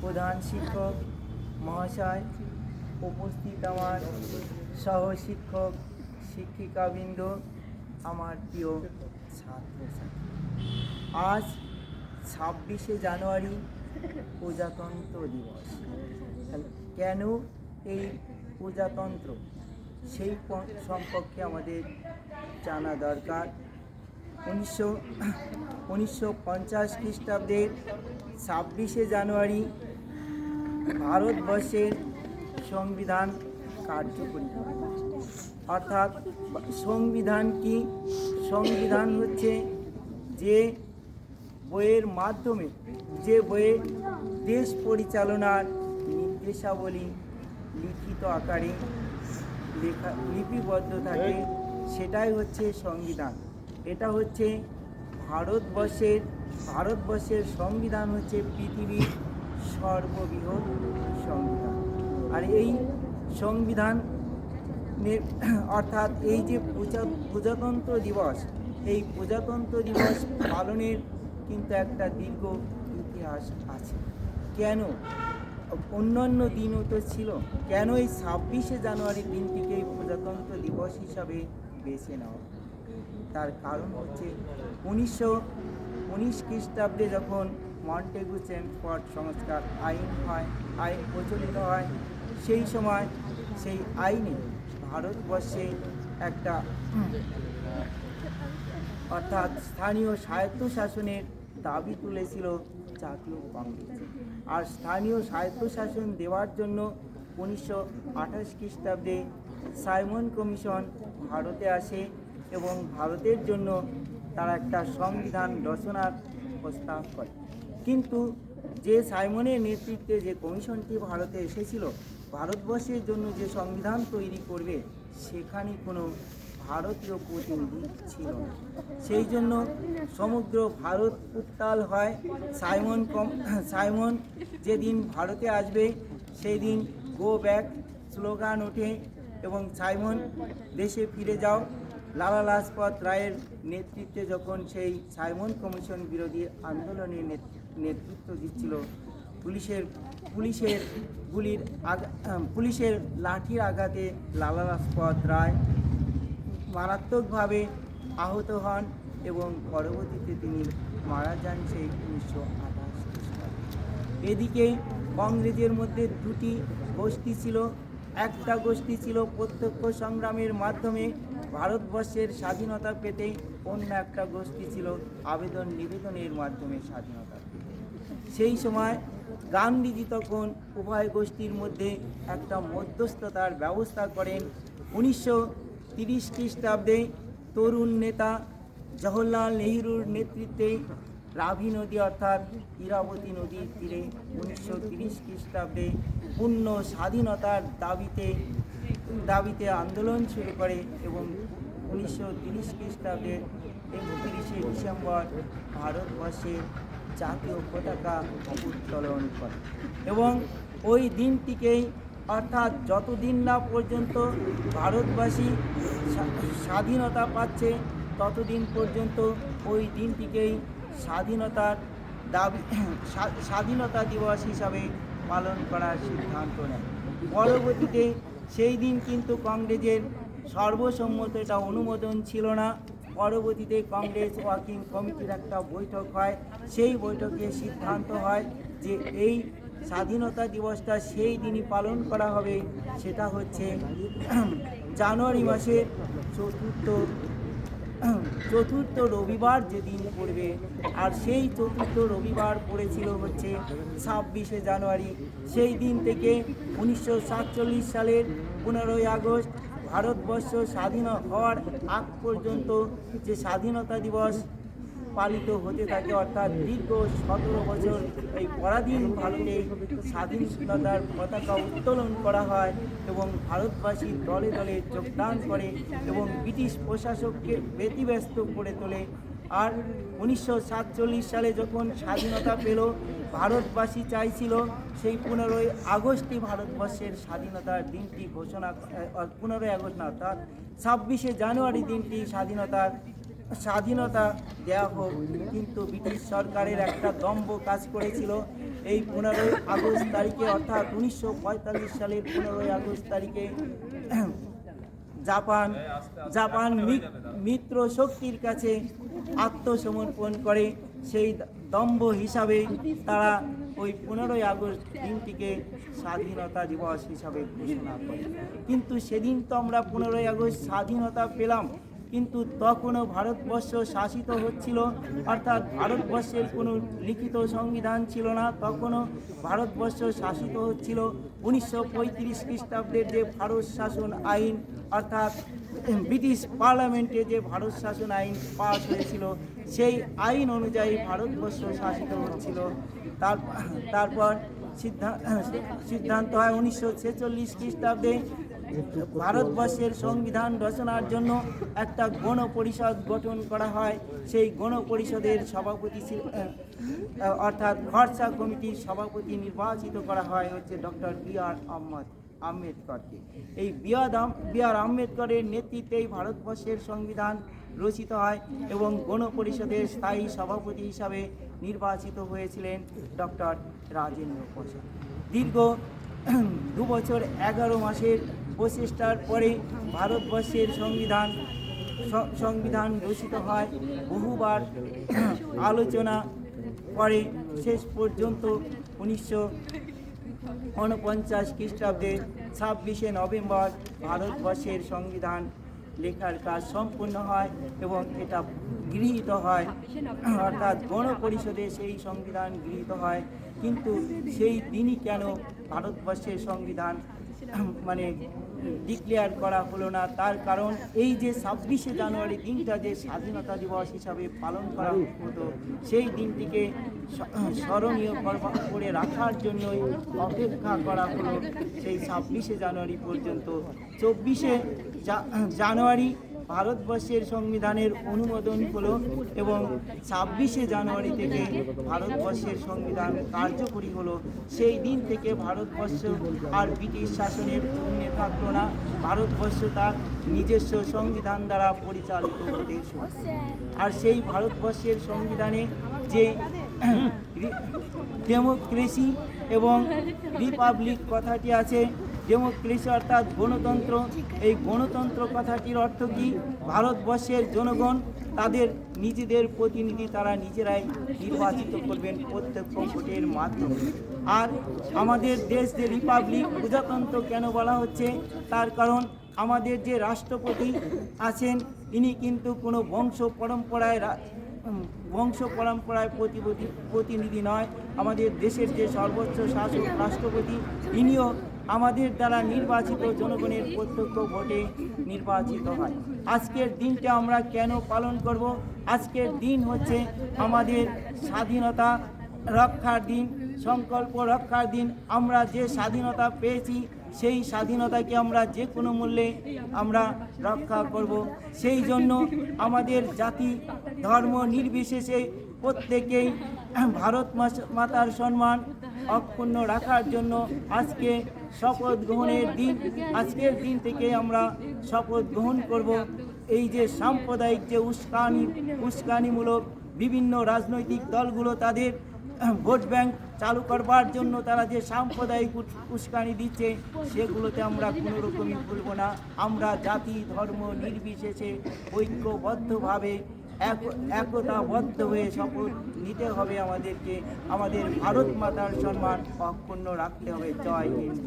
প্রধান শিক্ষক মহাশয়, উপস্থিত আমার সহ শিক্ষক শিক্ষিকাবৃন্দ, আমার প্রিয় ছাত্রছাত্রী, আজ 26শে জানুয়ারি প্রজাতন্ত্র দিবস। কেন এই প্রজাতন্ত্র, সেই সম্পর্কে আমাদের জানা দরকার। 1950 খ্রিস্টাব্দের 26শে জানুয়ারি ভারতবর্ষের সংবিধান কার্যকরী হয়। অর্থাৎ সংবিধান কি? সংবিধান হচ্ছে যে বইয়ের মাধ্যমে, যে বইয়ে দেশ পরিচালনার নির্দেশাবলী লিখিত আকারে লিপিবদ্ধ থাকে, সেটাই হচ্ছে সংবিধান। এটা হচ্ছে ভারতবর্ষের সংবিধান হচ্ছে পৃথিবীর সর্ববৃহৎ সংবিধান। আর এই সংবিধান অর্থাৎ এই যে প্রজাতন্ত্র দিবস, এই প্রজাতন্ত্র দিবস পালনের কিন্তু একটা দীর্ঘ ইতিহাস আছে। কেন? অন্যান্য দিনও তো ছিল, কেন এই 26শে জানুয়ারি দিনটিকে প্রজাতন্ত্র দিবস হিসাবে বেছে নেওয়া? তার কারণ হচ্ছে 1919 খ্রিস্টাব্দে যখন মন্টেগু চেমসফোর্ড সংস্কার আইন প্রচলিত হয়, সেই সময় সেই আইনে ভারতবর্ষে একটা অর্থাৎ স্থানীয় স্বায়ত্তশাসনের দাবি তুলেছিল জাতীয় কংগ্রেস। আর স্থানীয় স্বায়ত্তশাসন দেওয়ার জন্য 1928 খ্রিস্টাব্দে সাইমন কমিশন ভারতে আসে এবং ভারতের জন্য তারা একটা সংবিধান রচনার প্রস্তাব করে। কিন্তু যে সাইমনের নেতৃত্বে যে কমিশনটি ভারতে এসেছিল, ভারতবর্ষের জন্য যে সংবিধান তৈরি করবে, সেখানে কোনো ভারতীয় প্রতিনিধি ছিল না। সেই জন্য সমগ্র ভারত উত্তাল হয়। সাইমন যেদিন ভারতে আসবে, সেই দিন গো ব্যাক স্লোগান ওঠে এবং সাইমন দেশে ফিরে যাও। লালা লাজপত রায়ের নেতৃত্বে যখন সেই সাইমন কমিশন বিরোধী আন্দোলনের নেতৃত্ব দিচ্ছিল, পুলিশের লাঠির আঘাতে লালা লাজপত রায় মারাত্মকভাবে আহত হন এবং পরবর্তীতে তিনি মারা যান সেই 1928 খ্রিস্টাব্দে। এদিকে কংগ্রেসের মধ্যে দুটি গোষ্ঠী ছিল। একটা গোষ্ঠী ছিল প্রত্যক্ষ সংগ্রামের মাধ্যমে ভারতবর্ষের স্বাধীনতা পেতে, অন্য একটা গোষ্ঠী ছিল আবেদন নিবেদনের মাধ্যমে স্বাধীনতা পেতে। সেই সময় গান্ধীজি তখন উভয় গোষ্ঠীর মধ্যে একটা মধ্যস্থতার ব্যবস্থা করেন। 1930 খ্রিস্টাব্দে তরুণ নেতা জওহরলাল নেহরুর নেতৃত্বে রাভি নদী অর্থাৎ ইরাবতী নদীর তীরে 1930 খ্রিস্টাব্দে পূর্ণ স্বাধীনতার দাবিতে আন্দোলন শুরু করে এবং 1930 খ্রিস্টাব্দের 31শে ডিসেম্বর ভারতবর্ষের জাতীয় পতাকা উত্তোলন করে। এবং ওই দিনটিকেই, অর্থাৎ যতদিন না পর্যন্ত ভারতবাসী স্বাধীনতা পাচ্ছে, ততদিন পর্যন্ত ওই দিনটিকেই স্বাধীনতা দিবস হিসাবে পালন করার সিদ্ধান্ত নেয়। পরবর্তীতে সেই দিন কিন্তু কংগ্রেসের সর্বসম্মত এটা অনুমোদন ছিল না। পরবর্তীতে কংগ্রেস ওয়ার্কিং কমিটির একটা বৈঠক হয়। সেই বৈঠকে সিদ্ধান্ত হয় যে এই স্বাধীনতা দিবসটা সেই দিনই পালন করা হবে। সেটা হচ্ছে জানুয়ারি মাসের চতুর্থ রবিবার যেদিন পড়বে, আর সেই চতুর্থ রবিবার পড়েছিল হচ্ছে 26শে জানুয়ারি। সেই দিন থেকে 1947 সালের 15ই আগস্ট ভারতবর্ষ স্বাধীন হওয়ার আগ পর্যন্ত যে স্বাধীনতা দিবস পালিত হতে থাকে, অর্থাৎ দীর্ঘ 17 বছর এই পরাধীন ভারতে স্বাধীনতার পতাকা উত্তোলন করা হয় এবং ভারতবাসী দলে দলে যোগদান করে এবং ব্রিটিশ প্রশাসককে ব্যতিব্যস্ত করে তোলে। আর 1947 সালে যখন স্বাধীনতা পেল, ভারতবাসী চাইছিল সেই 15ই আগস্টই ভারতবর্ষের স্বাধীনতার দিনটি ঘোষণা, 15ই আগস্ট না, অর্থাৎ 26শে জানুয়ারি দিনটি স্বাধীনতার স্বাধীনতা দেওয়া হোক, কিন্তু ব্রিটিশ সরকারের একটা দম্ভ কাজ করেছিল। এই 15ই আগস্ট তারিখে, অর্থাৎ 1945 সালের 15ই আগস্ট তারিখে জাপান মিত্র শক্তির কাছে আত্মসমর্পণ করে। সেই দম্ভ হিসাবে তারা ওই 15ই আগস্ট দিনটিকে স্বাধীনতা দিবস হিসাবে ঘোষণা করে। কিন্তু সেদিন তো আমরা 15ই আগস্ট স্বাধীনতা পেলাম, কিন্তু তখনও ভারতবর্ষ শাসিত হচ্ছিল, অর্থাৎ ভারতবর্ষের কোনো লিখিত সংবিধান ছিল না। তখনও ভারতবর্ষ শাসিত হচ্ছিল 1935 খ্রিস্টাব্দের যে ভারত শাসন আইন, অর্থাৎ ব্রিটিশ পার্লামেন্টে যে ভারত শাসন আইন পাস হয়েছিল, সেই আইন অনুযায়ী ভারতবর্ষ শাসিত হচ্ছিল। তারপর সিদ্ধান্ত হয় 1946 খ্রিস্টাব্দে ভারতবর্ষের সংবিধান রচনার জন্য একটা গণপরিষদ গঠন করা হয়। সেই গণপরিষদের সভাপতি অর্থাৎ খরচা কমিটির সভাপতি নির্বাচিত করা হয় হচ্ছে ডক্টর বি.আর. আম্বেদকরকে। এই বি.আর. আম্বেদকরের নেতৃত্বেই ভারতবর্ষের সংবিধান রচিত হয় এবং গণপরিষদের স্থায়ী সভাপতি হিসাবে নির্বাচিত হয়েছিলেন ডক্টর রাজেন্দ্র প্রসাদ। দীর্ঘ 2 বছর 11 মাসের প্রচেষ্টার পরে ভারতবর্ষের সংবিধান রচিত হয়। বহুবার আলোচনা করে শেষ পর্যন্ত 1949 খ্রিস্টাব্দে 26শে নভেম্বর ভারতবর্ষের সংবিধান লেখার কাজ সম্পূর্ণ হয় এবং এটা গৃহীত হয়, অর্থাৎ গণপরিষদে সেই সংবিধান গৃহীত হয়। কিন্তু সেই দিনই কেন ভারতবর্ষের সংবিধান ডিক্লেয়ার করা হলো না? তার কারণ এই যে 26শে জানুয়ারি দিনটা যে স্বাধীনতা দিবস হিসাবে পালন করা হতো, সেই দিনটিকে স্মরণীয় করে রাখার জন্যই অপেক্ষা করা হলো সেই 26শে জানুয়ারি পর্যন্ত। 24শে জানুয়ারি ভারতবর্ষের সংবিধানের অনুমোদন হলো এবং 26শে জানুয়ারি থেকে ভারতবর্ষের সংবিধান কার্যকরী হলো। সেই দিন থেকে ভারতবর্ষ আর ব্রিটিশ শাসনের অধীনে থাকলো না, ভারতবর্ষ তার নিজস্ব সংবিধান দ্বারা পরিচালিত হতে শুরু। আর সেই ভারতবর্ষের সংবিধানে যে ডেমোক্রেসি এবং রিপাবলিক কথাটি আছে, ডেমোক্রেসি অর্থাৎ গণতন্ত্র, এই গণতন্ত্র কথাটির অর্থ কি? ভারতবর্ষের জনগণ তাদের নিজেদের প্রতিনিধি তারা নিজেরাই নির্বাচিত করবেন প্রত্যক্ষ ভোটের মাধ্যমে। আর আমাদের দেশ যে রিপাবলিক, প্রজাতন্ত্র কেন বলা হচ্ছে? তার কারণ আমাদের যে রাষ্ট্রপতি আছেন ইনি কিন্তু কোনো বংশ পরম্পরায় প্রতিনিধি নয়। আমাদের দেশের যে সর্বোচ্চ শাসক রাষ্ট্রপতি, ইনিও আমাদের দ্বারা নির্বাচিত জনগণের প্রত্যক্ষ ভোটে নির্বাচিত হয়। আজকের দিনটা আমরা কেন পালন করব? আজকের দিন হচ্ছে আমাদের স্বাধীনতা রক্ষার দিন, সংকল্প রক্ষার দিন। আমরা যে স্বাধীনতা পেয়েছি সেই স্বাধীনতাকে আমরা যে কোনো মূল্যে আমরা রক্ষা করব। সেই জন্য আমাদের জাতি ধর্ম নির্বিশেষে প্রত্যেকেই ভারত মাতার সম্মান অক্ষুণ্ণ রাখার জন্য আজকে শপথ গ্রহণের দিন। আজকের দিন থেকে আমরা শপথ গ্রহণ করব। এই যে সাম্প্রদায়িক যে উস্কানিমূলক বিভিন্ন রাজনৈতিক দলগুলো তাদের ভোট ব্যাংক চালু করবার জন্য তারা যে সাম্প্রদায়িক উস্কানি দিচ্ছে, সেগুলোতে আমরা কোনো রকমই ভুলব না। আমরা জাতি ধর্ম নির্বিশেষে ঐক্যবদ্ধভাবে একতাবদ্ধ হয়ে শপথ নিতে হবে আমাদেরকে। আমাদের ভারত মাতার সম্মান অক্ষুণ্ণ রাখতে হবে। জয় হিন্দ।